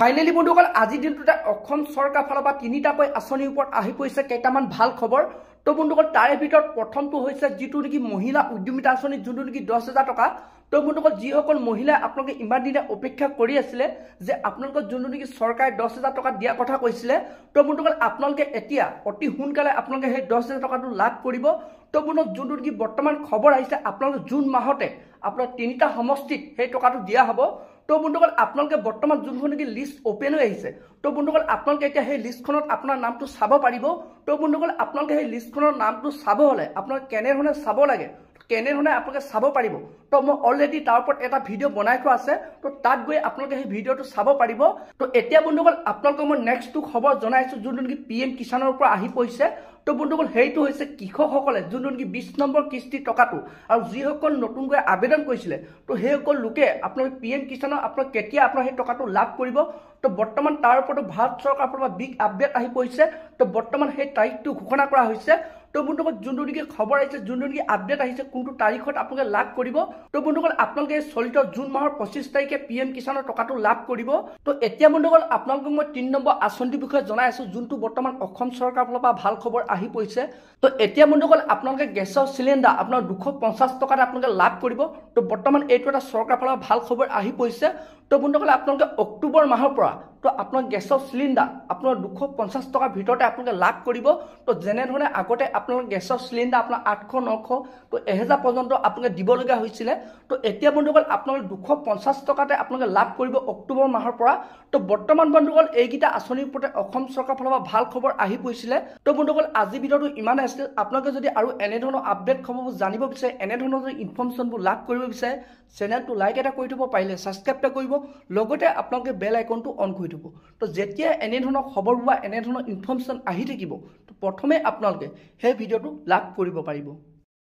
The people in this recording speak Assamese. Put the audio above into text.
ফাইনেলি বন্ধুসকল আজি দিনটোতে অসম চৰকাৰ ফালৰ পৰা তিনিটাকৈ আঁচনিৰ ওপৰত আহি পৰিছে কেইটামান ভাল খবৰ। তো বন্ধুসকল তাৰে ভিতৰত প্ৰথমটো হৈছে যিটো নেকি মহিলা উদ্যমিতা আঁচনি, যোনটো নেকি 10,000 টকা। তো বন্ধুসকল যিসকল মহিলাই আপোনালোকে ইমান দিনে অপেক্ষা কৰি আছিলে যে আপোনালোকক যোনটো নেকি চৰকাৰে 10,000 টকা দিয়াৰ কথা কৈছিলে, তো বন্ধুসকল আপোনালোকে এতিয়া অতি সোনকালে আপোনালোকে সেই 10,000 টকাটো লাভ কৰিব। তো বন্ধুসকল যোনটো নেকি বৰ্তমান খবৰ আহিছে আপোনালোকে জুন মাহতে আপোনাৰ 3টা সমষ্টিত সেই টকাটো দিয়া হ'ব। তো বন্ধুসকল আপোনালোকে বৰ্তমান যোনখন নেকি লিষ্ট ওপেন হৈ আহিছে, তো বন্ধুসকল আপোনালোকে এতিয়া সেই লিষ্টখনত আপোনাৰ নামটো চাব পাৰিব। তো বন্ধুসকল আপোনালোকে সেই লিষ্টখনৰ নামটো চাব হ'লে আপোনালোকে কেনেধৰণে চাব লাগে, কেনেধৰণে আপোনালোকে চাব পাৰিব, তো মই অলৰেডি তাৰ ওপৰত এটা ভিডিঅ' বনাই থোৱা আছে। তো তাত গৈ আপোনালোকে সেই ভিডিঅ'টো চাব পাৰিব। তো এতিয়া বন্ধুসকল আপোনালোকক মই নেক্সটটো খবৰ জনাইছোঁ যোনটো নেকি PM কিষাণৰ পৰা আহি পৰিছে। তো বন্ধুসকল সেইটো হৈছে কৃষকসকলে যোনটো নেকি 20 নম্বৰ কিস্তি টকাটো আৰু যিসকল নতুনকৈ আবেদন কৰিছিলে, তো সেইসকল লোকে আপোনালোকে PM কিষাণৰ আপোনালোকে কেতিয়া আপোনাৰ সেই টকাটো লাভ কৰিব। তো বৰ্তমান তাৰ ওপৰতো ভাৰত চৰকাৰৰ পৰা বিগ আপডেট আহি পৰিছে। তো বৰ্তমান সেই তাৰিখটো ঘোষণা কৰা হৈছে। তো বন্ধুসকল যোনটো নেকি খবৰ আহিছে, যোনটো নেকি আপডেট আহিছে কোনটো তাৰিখত আপোনালোকে লাভ কৰিব। তো বন্ধুসকল আপোনালোকে চলিত জুন মাহৰ 25 তাৰিখে PM কিষাণৰ টকাটো লাভ কৰিব। তো এতিয়া বন্ধুসকল আপোনালোকক মই 3 নম্বৰ আঁচনিৰ বিষয়ে জনাই আছো, যোনটো বৰ্তমান অসম চৰকাৰৰ ফালৰ পৰা ভাল খবৰ আহি পৰিছে। তো এতিয়া বন্ধুসকল আপোনালোকে গেছৰ চিলিণ্ডাৰ আপোনাৰ 250 টকাত আপোনালোকে লাভ কৰিব। তো বৰ্তমান এইটো এটা চৰকাৰৰ ফালৰ ভাল খবৰ আহি পৰিছে। তো বন্ধুসকল আপোনালোকে অক্টোবৰ মাহৰ পৰা তো আপোনাৰ গেছৰ চিলিণ্ডাৰ আপোনাৰ 250 টকাৰ ভিতৰতে আপোনালোকে লাভ কৰিব। তো যেনেধৰণে আগতে আপোনালোকে গেছৰ চিলিণ্ডাৰ আপোনাৰ 800, 900 তো 1000 পৰ্যন্ত আপোনালোকে দিবলগীয়া হৈছিলে, তো এতিয়া বন্ধুসকল আপোনালোকে 250 টকাতে আপোনালোকে লাভ কৰিব অক্টোবৰ মাহৰ পৰা। তো বৰ্তমান বন্ধুসকল এইকেইটা আঁচনিৰ ওপৰতে অসম চৰকাৰৰ ফালৰ পৰা ভাল খবৰ আহি পৰিছিলে। তো বন্ধুসকল আজি ভিডিঅ'টো ইমানে আছিল। আপোনালোকে যদি আৰু এনেধৰণৰ আপডেট খবৰবোৰ জানিব বিচাৰে, এনেধৰণৰ যদি ইনফৰ্মেশ্যনবোৰ লাভ কৰিব বিচাৰে, চেনেলটো লাইক এটা কৰি থ'ব, পাৰিলে ছাবস্ক্ৰাইব এটা কৰিব, লগতে আপোনালোকে বেল আইকনটো অন কৰি থ'ব। তো যেতিয়া এনেধৰণৰ খবৰবোৰ বা এনেধৰণৰ ইনফৰ্মেশ্যন আহি থাকিব, তো প্ৰথমে আপোনালোকে সেই ভিডিঅ'টো লাভ কৰিব পাৰিব।